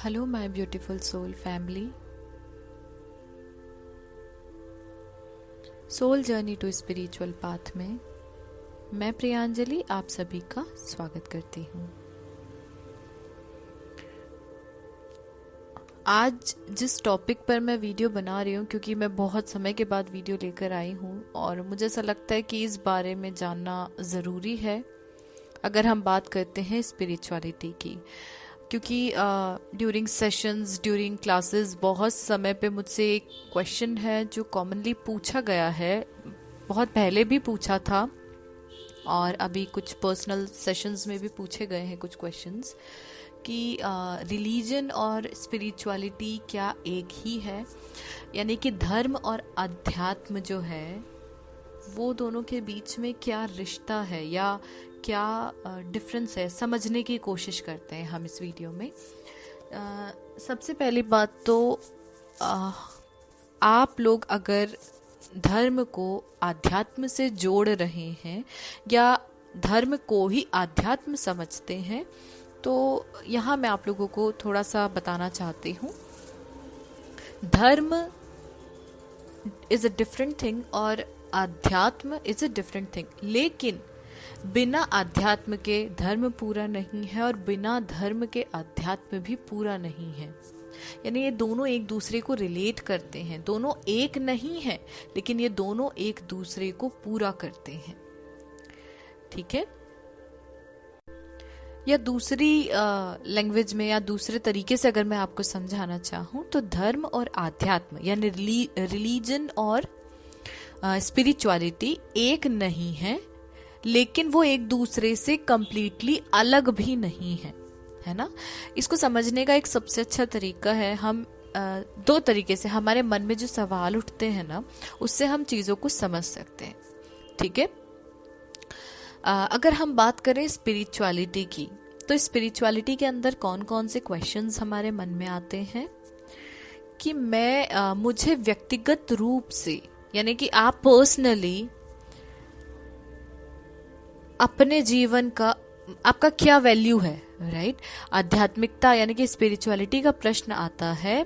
Hello my beautiful soul family. Soul journey to spiritual path में मैं प्रियांजलि आप सभी का स्वागत करती हूँ। आज जिस टॉपिक पर मैं वीडियो बना रही हूँ, क्योंकि मैं बहुत समय के बाद वीडियो लेकर आई हूँ और मुझे ऐसा लगता है कि इस बारे में जानना ज़रूरी है अगर हम बात करते हैं स्पिरिचुअलिटी की, क्योंकि ड्यूरिंग सेशंस, ड्यूरिंग क्लासेस बहुत समय पे मुझसे एक क्वेश्चन है जो कॉमनली पूछा गया है, बहुत पहले भी पूछा था और अभी कुछ पर्सनल सेशंस में भी पूछे गए हैं कुछ क्वेश्चंस कि रिलीजन और स्पिरिचुअलिटी क्या एक ही है, यानी कि धर्म और अध्यात्म जो है वो दोनों के बीच में क्या रिश्ता है या क्या डिफरेंस है, समझने की कोशिश करते हैं हम इस वीडियो में। सबसे पहली बात तो आप लोग अगर धर्म को आध्यात्म से जोड़ रहे हैं या धर्म को ही आध्यात्म समझते हैं तो यहाँ मैं आप लोगों को थोड़ा सा बताना चाहती हूँ। धर्म इज अ डिफरेंट थिंग और अध्यात्म इज अ डिफरेंट थिंग, लेकिन बिना अध्यात्म के धर्म पूरा नहीं है और बिना धर्म के अध्यात्म भी पूरा नहीं है। यानी ये दोनों एक दूसरे को रिलेट करते हैं, दोनों एक नहीं है लेकिन ये दोनों एक दूसरे को पूरा करते हैं। ठीक है, या दूसरी लैंग्वेज में या दूसरे तरीके से अगर मैं आपको समझाना चाहूँ तो धर्म और आध्यात्म यानी रिलीजन और स्पिरिचुअलिटी एक नहीं है, लेकिन वो एक दूसरे से कंप्लीटली अलग भी नहीं है ना। इसको समझने का एक सबसे अच्छा तरीका है, हम दो तरीके से हमारे मन में जो सवाल उठते हैं ना उससे हम चीज़ों को समझ सकते हैं। ठीक है, अगर हम बात करें स्पिरिचुअलिटी की तो स्पिरिचुअलिटी के अंदर कौन कौन से क्वेश्चंस हमारे मन में आते हैं कि मुझे व्यक्तिगत रूप से, यानी कि आप पर्सनली अपने जीवन का आपका क्या वैल्यू है, राइट। आध्यात्मिकता यानी कि स्पिरिचुअलिटी का प्रश्न आता है,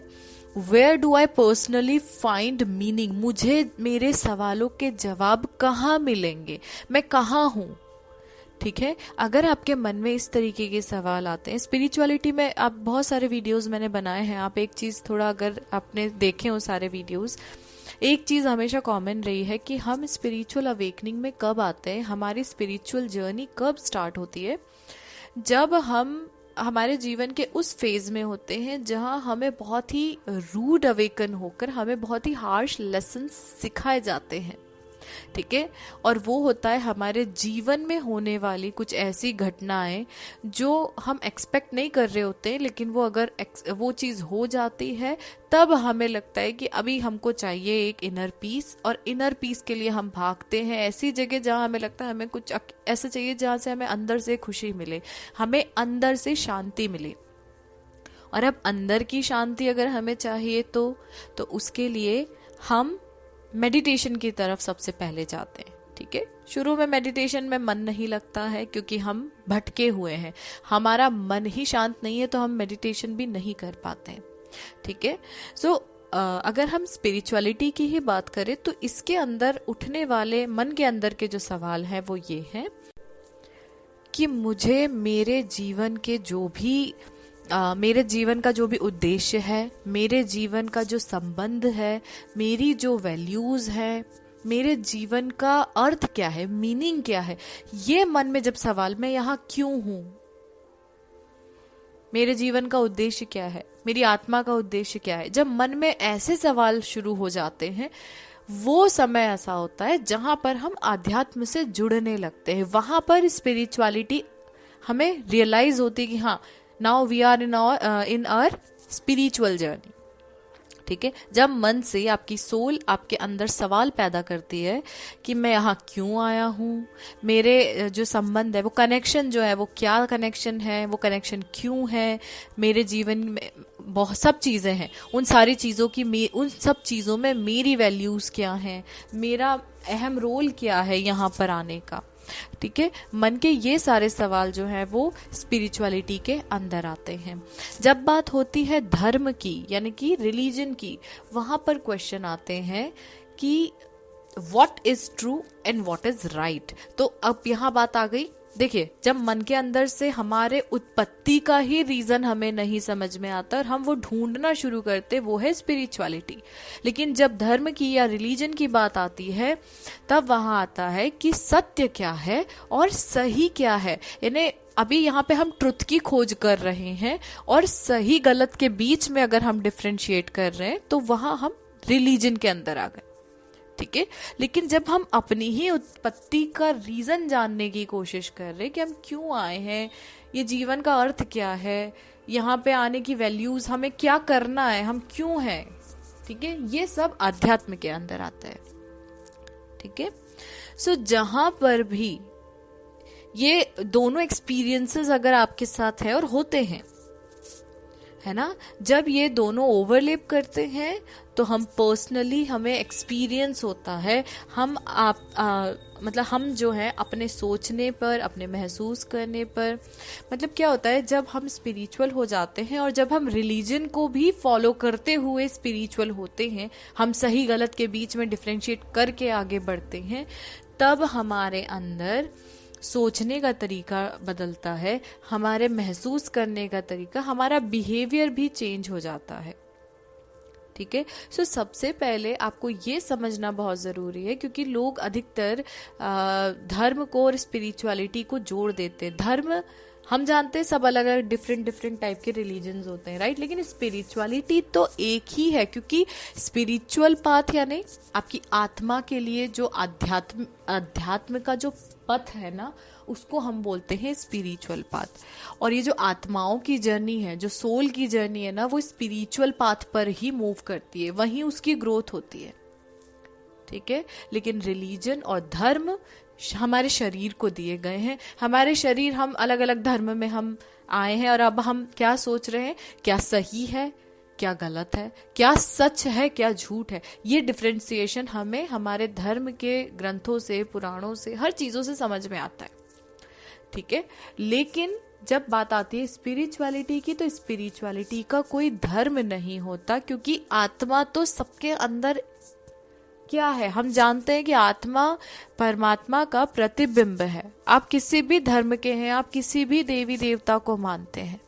where do I personally find meaning, मुझे मेरे सवालों के जवाब कहाँ मिलेंगे, मैं कहाँ हूँ। ठीक है, अगर आपके मन में इस तरीके के सवाल आते हैं, स्पिरिचुअलिटी में आप बहुत सारे वीडियोस मैंने बनाए हैं, आप एक चीज थोड़ा अगर आपने देखे हो सारे वीडियोस, एक चीज हमेशा कॉमन रही है कि हम स्पिरिचुअल अवेकनिंग में कब आते हैं, हमारी स्पिरिचुअल जर्नी कब स्टार्ट होती है, जब हम हमारे जीवन के उस फेज में होते हैं जहां हमें बहुत ही रूड अवेकन होकर हमें बहुत ही हार्श लेसन सिखाए जाते हैं। ठीक है, और वो होता है हमारे जीवन में होने वाली कुछ ऐसी घटनाएं जो हम एक्सपेक्ट नहीं कर रहे होते हैं, लेकिन वो अगर वो चीज हो जाती है तब हमें लगता है कि अभी हमको चाहिए एक इनर पीस, और इनर पीस के लिए हम भागते हैं ऐसी जगह जहां हमें लगता है हमें कुछ ऐसा चाहिए जहां से हमें अंदर से खुशी मिले, हमें अंदर से शांति मिले। और अब अंदर की शांति अगर हमें चाहिए तो उसके लिए हम मेडिटेशन की तरफ सबसे पहले जाते हैं। ठीक है, शुरू में मेडिटेशन में मन नहीं लगता है क्योंकि हम भटके हुए हैं, हमारा मन ही शांत नहीं है तो हम मेडिटेशन भी नहीं कर पाते हैं। ठीक है, सो अगर हम स्पिरिचुअलिटी की ही बात करें तो इसके अंदर उठने वाले मन के अंदर के जो सवाल हैं वो ये हैं कि मुझे मेरे जीवन के जो भी मेरे जीवन का जो भी उद्देश्य है, मेरे जीवन का जो संबंध है, मेरी जो वैल्यूज है, मेरे जीवन का अर्थ क्या है, मीनिंग क्या है, ये मन में जब सवाल, मैं यहाँ क्यों हूं, मेरे जीवन का उद्देश्य क्या है, मेरी आत्मा का उद्देश्य क्या है, जब मन में ऐसे सवाल शुरू हो जाते हैं वो समय ऐसा होता है जहां पर हम आध्यात्म से जुड़ने लगते हैं। वहां पर स्पिरिचुअलिटी हमें रियलाइज होती है कि हाँ, now we are in our spiritual journey. ठीक है, जब मन से आपकी सोल आपके अंदर सवाल पैदा करती है कि मैं यहाँ क्यों आया हूँ, मेरे जो संबंध है वो कनेक्शन जो है वो क्या कनेक्शन है, वो कनेक्शन क्यों है, मेरे जीवन में बहुत सब चीजें हैं, उन सारी चीजों की उन सब चीजों में मेरी वैल्यूज क्या हैं, मेरा अहम रोल क्या है यहाँ पर आने का। ठीक है, मन के ये सारे सवाल जो हैं वो स्पिरिचुअलिटी के अंदर आते हैं। जब बात होती है धर्म की यानी कि रिलीजन की, वहां पर क्वेश्चन आते हैं कि what is true and what is right. तो अब यहाँ बात आ गई, देखिए जब मन के अंदर से हमारे उत्पत्ति का ही रीजन हमें नहीं समझ में आता और हम वो ढूंढना शुरू करते, वो है स्पिरिचुअलिटी। लेकिन जब धर्म की या रिलीजन की बात आती है तब वहां आता है कि सत्य क्या है और सही क्या है। यानी अभी यहाँ पे हम ट्रुथ की खोज कर रहे हैं और सही गलत के बीच में अगर हम डिफ्रेंशिएट कर रहे हैं तो वहां हम रिलीजन के अंदर आ गए, ठीक है। लेकिन जब हम अपनी ही उत्पत्ति का रीजन जानने की कोशिश कर रहे हैं कि हम क्यों आए हैं, ये जीवन का अर्थ क्या है, यहाँ पे आने की वैल्यूज, हमें क्या करना है, हम क्यों हैं, ठीक है, ये सब अध्यात्म के अंदर आता है, ठीक है। सो जहां पर भी ये दोनों एक्सपीरियंसेस अगर आपके साथ है और होते हैं, है ना, जब ये दोनों ओवरलैप करते हैं तो हम पर्सनली, हमें एक्सपीरियंस होता है, हम मतलब हम जो है अपने सोचने पर, अपने महसूस करने पर, मतलब क्या होता है जब हम स्पिरिचुअल हो जाते हैं और जब हम रिलीजन को भी फॉलो करते हुए स्पिरिचुअल होते हैं, हम सही गलत के बीच में डिफरेंशिएट करके आगे बढ़ते हैं, तब हमारे अंदर सोचने का तरीका बदलता है, हमारे महसूस करने का तरीका, हमारा बिहेवियर भी चेंज हो जाता है, ठीक है। सो सबसे पहले आपको ये समझना बहुत जरूरी है, क्योंकि लोग अधिकतर धर्म को और स्पिरिचुअलिटी को जोड़ देते हैं। धर्म हम जानते हैं सब अलग अलग डिफरेंट टाइप के रिलीजन्स होते हैं, राइट, लेकिन स्पिरिचुअलिटी तो एक ही है, क्योंकि स्पिरिचुअल पाथ यानी आपकी आत्मा के लिए जो अध्यात्म का जो पथ है ना, उसको हम बोलते हैं स्पिरिचुअल पाथ। और ये जो आत्माओं की जर्नी है, जो सोल की जर्नी है ना, वो स्पिरिचुअल पाथ पर ही मूव करती है, वहीं उसकी ग्रोथ होती है, ठीक है। लेकिन रिलीजन और धर्म हमारे शरीर को दिए गए हैं, हमारे शरीर, हम अलग अलग धर्म में हम आए हैं और अब हम क्या सोच रहे हैं, क्या सही है, क्या गलत है, क्या सच है, क्या झूठ है, ये डिफरेंशिएशन हमें हमारे धर्म के ग्रंथों से, पुराणों से, हर चीजों से समझ में आता है, ठीक है। लेकिन जब बात आती है स्पिरिचुअलिटी की, तो स्पिरिचुअलिटी का कोई धर्म नहीं होता, क्योंकि आत्मा तो सबके अंदर क्या है, हम जानते हैं कि आत्मा परमात्मा का प्रतिबिंब है। आप किसी भी धर्म के हैं, आप किसी भी देवी देवता को मानते हैं,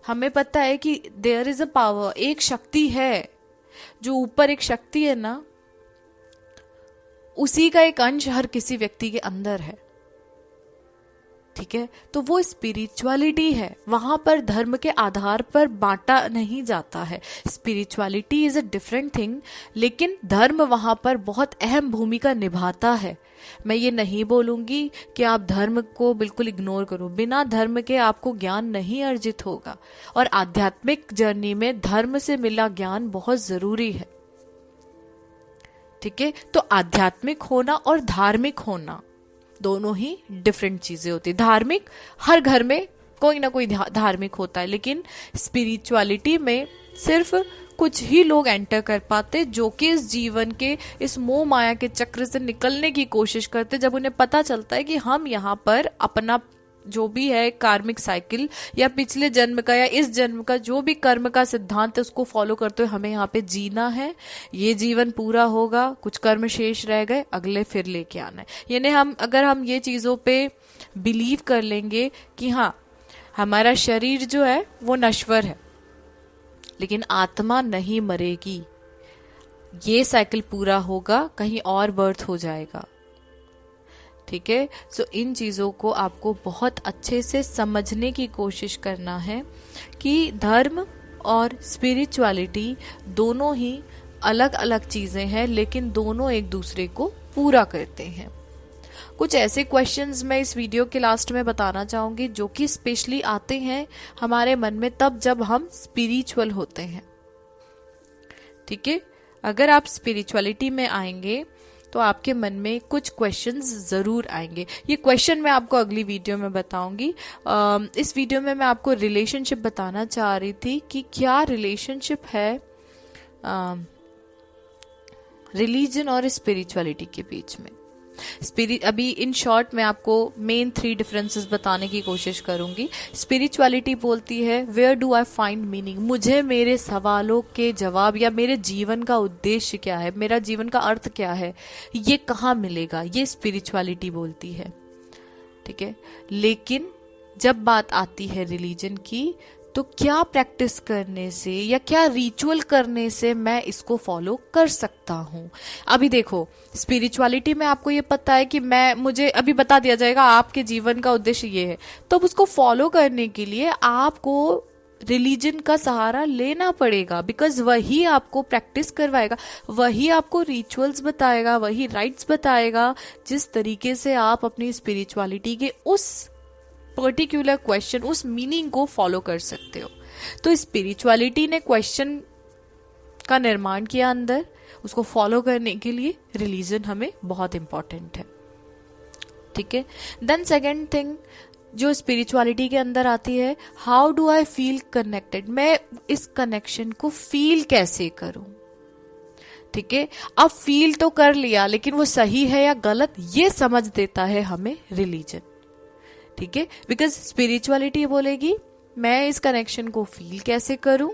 हमें पता है कि देयर इज अ पावर, एक शक्ति है, जो ऊपर एक शक्ति है ना, उसी का एक अंश हर किसी व्यक्ति के अंदर है, ठीक है। तो वो स्पिरिचुअलिटी है, वहां पर धर्म के आधार पर बांटा नहीं जाता है। Spirituality is a different thing, लेकिन धर्म वहां पर बहुत अहम भूमिका निभाता है। मैं ये नहीं बोलूंगी कि आप धर्म को बिल्कुल इग्नोर करो, बिना धर्म के आपको ज्ञान नहीं अर्जित होगा, और आध्यात्मिक जर्नी में धर्म से मिला ज्ञान बहुत जरूरी है, ठीक है। तो आध्यात्मिक होना और धार्मिक होना दोनों ही डिफरेंट चीजें होती है। धार्मिक, हर घर में कोई ना कोई धार्मिक होता है, लेकिन स्पिरिचुअलिटी में सिर्फ कुछ ही लोग एंटर कर पाते, जो कि इस जीवन के, इस मोह माया के चक्र से निकलने की कोशिश करते, जब उन्हें पता चलता है कि हम यहाँ पर अपना जो भी है कार्मिक साइकिल, या पिछले जन्म का या इस जन्म का जो भी कर्म का सिद्धांत है, उसको फॉलो करते हुए हमें यहाँ पे जीना है, ये जीवन पूरा होगा, कुछ कर्म शेष रह गए, अगले फिर लेके आना है। यानी अगर हम ये चीजों पे बिलीव कर लेंगे कि हाँ हमारा शरीर जो है वो नश्वर है, लेकिन आत्मा नहीं मरेगी, ये साइकिल पूरा होगा, कहीं और बर्थ हो जाएगा, ठीक है। सो इन चीजों को आपको बहुत अच्छे से समझने की कोशिश करना है कि धर्म और स्पिरिचुअलिटी दोनों ही अलग अलग चीजें हैं, लेकिन दोनों एक दूसरे को पूरा करते हैं। कुछ ऐसे क्वेश्चंस मैं इस वीडियो के लास्ट में बताना चाहूंगी जो कि स्पेशली आते हैं हमारे मन में तब जब हम स्पिरिचुअल होते हैं, ठीक है। अगर आप स्पिरिचुअलिटी में आएंगे तो आपके मन में कुछ क्वेश्चंस जरूर आएंगे। ये क्वेश्चन मैं आपको अगली वीडियो में बताऊंगी। इस वीडियो में मैं आपको रिलेशनशिप बताना चाह रही थी कि क्या रिलेशनशिप है रिलीजन और स्पिरिचुअलिटी के बीच में, अभी इन शॉर्ट मैं आपको मेन 3 डिफरेंसेस बताने की कोशिश करूंगी। स्पिरिचुअलिटी बोलती है where do I find meaning, मुझे मेरे सवालों के जवाब या मेरे जीवन का उद्देश्य क्या है, मेरा जीवन का अर्थ क्या है, ये कहाँ मिलेगा, ये स्पिरिचुअलिटी बोलती है। ठीक है, लेकिन जब बात आती है रिलीजन की, तो क्या प्रैक्टिस करने से या क्या रिचुअल करने से मैं इसको फॉलो कर सकता हूं। अभी देखो, स्पिरिचुअलिटी में आपको ये पता है कि मुझे अभी बता दिया जाएगा आपके जीवन का उद्देश्य ये है, तो उसको फॉलो करने के लिए आपको रिलीजन का सहारा लेना पड़ेगा, बिकॉज वही आपको प्रैक्टिस करवाएगा, वही आपको रिचुअल्स बताएगा, वही राइट्स बताएगा, जिस तरीके से आप अपनी स्पिरिचुअलिटी के उस पर्टिकुलर क्वेश्चन, उस मीनिंग को फॉलो कर सकते हो। तो स्पिरिचुअलिटी ने क्वेश्चन का निर्माण किया अंदर, उसको फॉलो करने के लिए रिलीजन हमें बहुत इंपॉर्टेंट है। ठीक है, देन सेकेंड थिंग जो स्पिरिचुअलिटी के अंदर आती है, how do I feel connected, मैं इस कनेक्शन को फील कैसे करूं। ठीक है, अब फील तो कर लिया, लेकिन वो सही है या गलत ये समझ देता है हमें रिलीजन। ठीक है, बिकॉज स्पिरिचुअलिटी बोलेगी मैं इस कनेक्शन को फील कैसे करूं,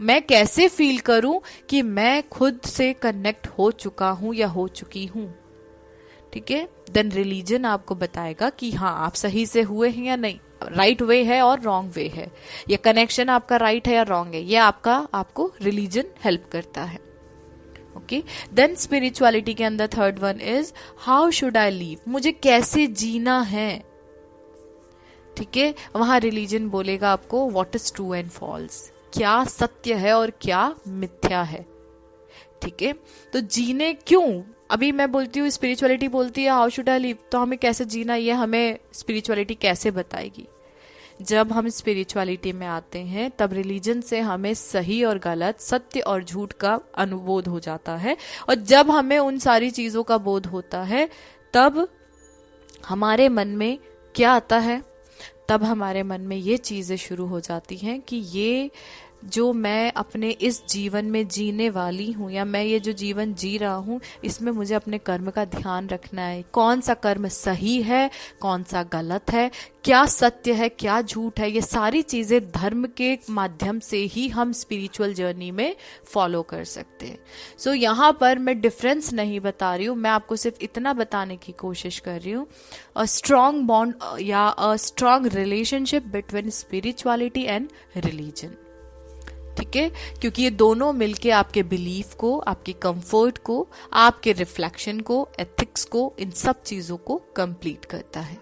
मैं कैसे फील करूं कि मैं खुद से कनेक्ट हो चुका हूं या हो चुकी हूं। ठीक है, देन रिलीजन आपको बताएगा कि हाँ आप सही से हुए हैं या नहीं, राइट वे है और रॉन्ग वे है, ये कनेक्शन आपका राइट है या रॉन्ग है, ये आपको रिलीजन हेल्प करता है। ओके, देन स्पिरिचुअलिटी के अंदर third one is how should I leave, मुझे कैसे जीना है। ठीक है, वहां रिलीजन बोलेगा आपको what is true and false, क्या सत्य है और क्या मिथ्या है। ठीक है, तो जीने क्यों, अभी मैं बोलती हूँ स्पिरिचुअलिटी बोलती है हाउ शुड आई लिव, तो हमें कैसे जीना ये हमें स्पिरिचुअलिटी कैसे बताएगी। जब हम स्पिरिचुअलिटी में आते हैं तब रिलीजन से हमें सही और गलत, सत्य और झूठ का अनुबोध हो जाता है, और जब हमें उन सारी चीजों का बोध होता है तब हमारे मन में क्या आता है, तब हमारे मन में ये चीजें शुरू हो जाती हैं कि ये जो मैं अपने इस जीवन में जीने वाली हूँ या मैं ये जो जीवन जी रहा हूँ, इसमें मुझे अपने कर्म का ध्यान रखना है, कौन सा कर्म सही है, कौन सा गलत है, क्या सत्य है, क्या झूठ है। ये सारी चीजें धर्म के माध्यम से ही हम स्पिरिचुअल जर्नी में फॉलो कर सकते हैं। सो यहाँ पर मैं डिफरेंस नहीं बता रही हूँ, मैं आपको सिर्फ इतना बताने की कोशिश कर रही हूँ, अ स्ट्रॉन्ग बॉन्ड या a strong relationship between spirituality and religion. ठीक है, क्योंकि ये दोनों मिलके आपके बिलीफ को, आपके कंफर्ट को, आपके रिफ्लेक्शन को, एथिक्स को, इन सब चीजों को कंप्लीट करता है।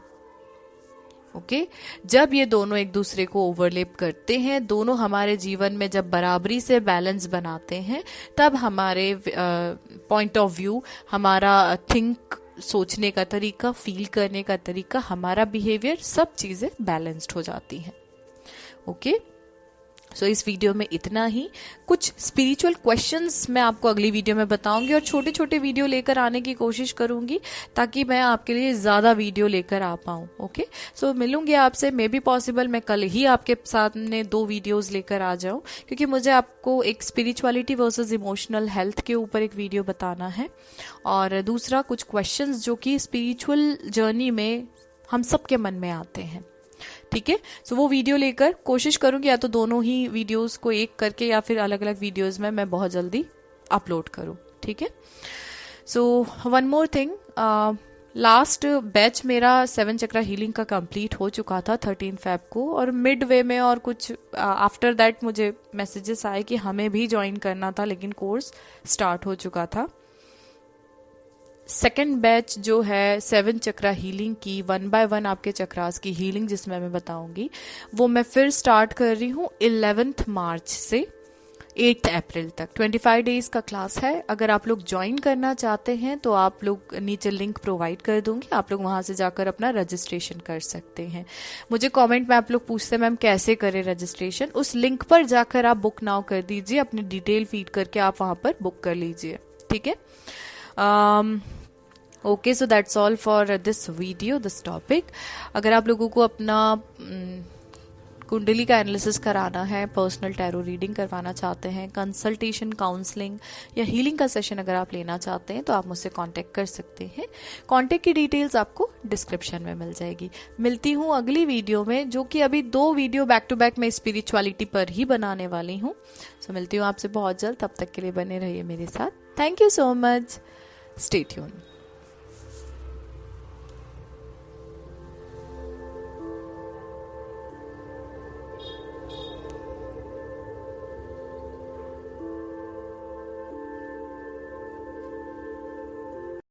ओके, जब ये दोनों एक दूसरे को ओवरलैप करते हैं, दोनों हमारे जीवन में जब बराबरी से बैलेंस बनाते हैं, तब हमारे पॉइंट ऑफ व्यू, हमारा थिंक, सोचने का तरीका, फील करने का तरीका, हमारा बिहेवियर, सब चीजें बैलेंस्ड हो जाती हैं। ओके, सो इस वीडियो में इतना ही। कुछ स्पिरिचुअल क्वेश्चंस मैं आपको अगली वीडियो में बताऊंगी और छोटे छोटे वीडियो लेकर आने की कोशिश करूंगी ताकि मैं आपके लिए ज्यादा वीडियो लेकर आ पाऊं। ओके, सो मिलूंगी आपसे, मे बी पॉसिबल मैं कल ही आपके सामने 2 वीडियोस लेकर आ जाऊं, क्योंकि मुझे आपको एक स्पिरिचुअलिटी वर्सेस इमोशनल हेल्थ के ऊपर एक वीडियो बताना है, और दूसरा कुछ क्वेश्चंस जो कि स्पिरिचुअल जर्नी में हम सबके मन में आते हैं। ठीक है, सो वो वीडियो लेकर कोशिश करूंगी, या तो दोनों ही वीडियोस को एक करके या फिर अलग अलग वीडियोस में मैं बहुत जल्दी अपलोड करूं। ठीक है, so one more thing, last batch मेरा 7 चक्रा हीलिंग का कंप्लीट हो चुका था 13 फेब को, और मिड वे में और कुछ आफ्टर दैट मुझे मैसेजेस आए कि हमें भी ज्वाइन करना था, लेकिन कोर्स स्टार्ट हो चुका था। सेकेंड बैच जो है 7 चक्रा हीलिंग की 1 by 1 आपके चक्रास की हीलिंग जिसमें मैं बताऊंगी, वो मैं फिर स्टार्ट कर रही हूँ 11 मार्च से 8 अप्रैल तक। 25 डेज का क्लास है। अगर आप लोग ज्वाइन करना चाहते हैं तो आप लोग नीचे लिंक प्रोवाइड कर दूंगी, आप लोग वहां से जाकर अपना रजिस्ट्रेशन कर सकते हैं। मुझे कमेंट में आप लोग पूछते हैं मैम कैसे करें रजिस्ट्रेशन, उस लिंक पर जाकर आप बुक नाउ कर दीजिए, अपनी डिटेल फीड करके आप वहां पर बुक कर लीजिए। ठीक है, okay, so that's all for this video, this topic. अगर आप लोगों को अपना कुंडली का एनालिसिस कराना है, पर्सनल टैरो रीडिंग करवाना चाहते हैं, कंसल्टेशन, काउंसलिंग या हीलिंग का सेशन अगर आप लेना चाहते हैं तो आप मुझसे कांटेक्ट कर सकते हैं। कांटेक्ट की डिटेल्स आपको डिस्क्रिप्शन में मिल जाएगी। मिलती हूँ अगली वीडियो में, जो कि अभी 2 वीडियो बैक टू बैक मैं स्पिरिचुअलिटी पर ही बनाने वाली हूँ। सो मिलती हूँ आपसे बहुत जल्द, तब तक के लिए बने रहिए मेरे साथ। Thank you so much, stay tuned.